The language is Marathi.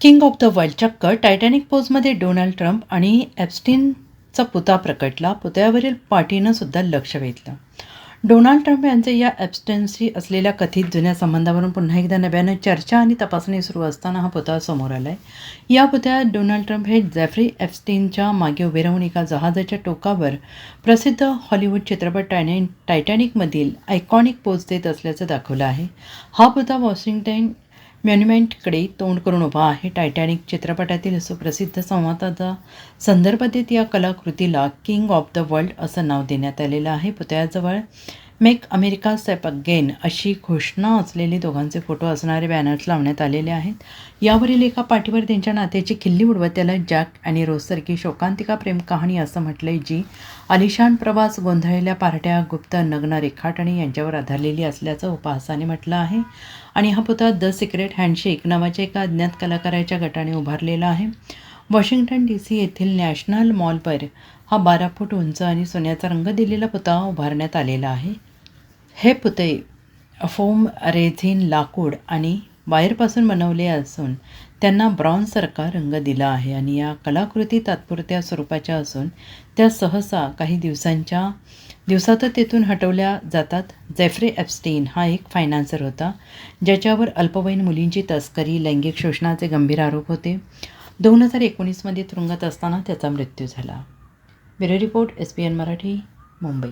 किंग ऑफ द वर्ल्ड चक्क टायटॅनिक पोजमध्ये डोनाल्ड ट्रम्प आणि एप्स्टीनचा पुतळा प्रकटला. पुतळ्यावरील पाटीनं सुद्धा लक्ष वेधलं. डोनाल्ड ट्रम्प यांचे या एप्स्टीनशी असलेल्या कथित जुन्या संबंधावरून पुन्हा एकदा नव्यानं चर्चा आणि तपासणी सुरू असताना हा पुतळा समोर आलाय. या पुतळ्यात डोनाल्ड ट्रम्प हे जेफ्री एप्स्टीनच्या मागे उभे राहून एका जहाजाच्या टोकावर प्रसिद्ध हॉलिवूड चित्रपट टायटॅनिकमधील आयकॉनिक पोज देत असल्याचं दाखवलं आहे. हा पुतळा वॉशिंग्टन मॉन्युमेंटकडे तोंड करून उभा आहे. टायटॅनिक चित्रपटातील सुप्रसिद्ध संवादाचा संदर्भ देत या कलाकृतीला किंग ऑफ द वर्ल्ड असं नाव देण्यात आलेलं आहे. पुतळ्याजवळ मेक अमेरिका सेफ अगेन अशी घोषणा असलेले दोघांचे फोटो असणारे बॅनर्स लावण्यात आलेले आहेत. यावरील एका पाठीवर त्यांच्या नात्याची खिल्ली उडवत त्याला जॅक आणि रोजसारखी शोकांतिका प्रेम कहाणी असं म्हटलंय, जी आलिशान प्रवास, गोंधळलेल्या पार्ट्या, गुप्त नग्न रेखाटणे यांच्यावर आधारलेली असल्याचं उपहासाने म्हटलं आहे. आणि हा पुतळा द सिक्रेट हँडशेक नावाच्या एका अज्ञात कलाकाराच्या गटाने उभारलेला आहे. वॉशिंग्टन DC येथील नॅशनल मॉलवर हा 12 फूट उंच आणि सोन्याचा रंग दिलेला पुतळा उभारण्यात आलेला आहे. हे पुतळे फोम, रेझिन, लाकूड आणि वायरपासून बनवले असून त्यांना ब्रॉन्झसारखा रंग दिला आहे. आणि या कलाकृती तात्पुरत्या स्वरूपाच्या असून त्या सहसा काही दिवसातच तेथून हटवल्या जातात. जेफ्री एप्स्टीन हा एक फायनान्सर होता, ज्याच्यावर अल्पवयीन मुलींची तस्करी, लैंगिक शोषणाचे गंभीर आरोप होते. 2019मध्ये तुरुंगात असताना त्याचा मृत्यू झाला. Bureau report, SBN Marathi, Mumbai.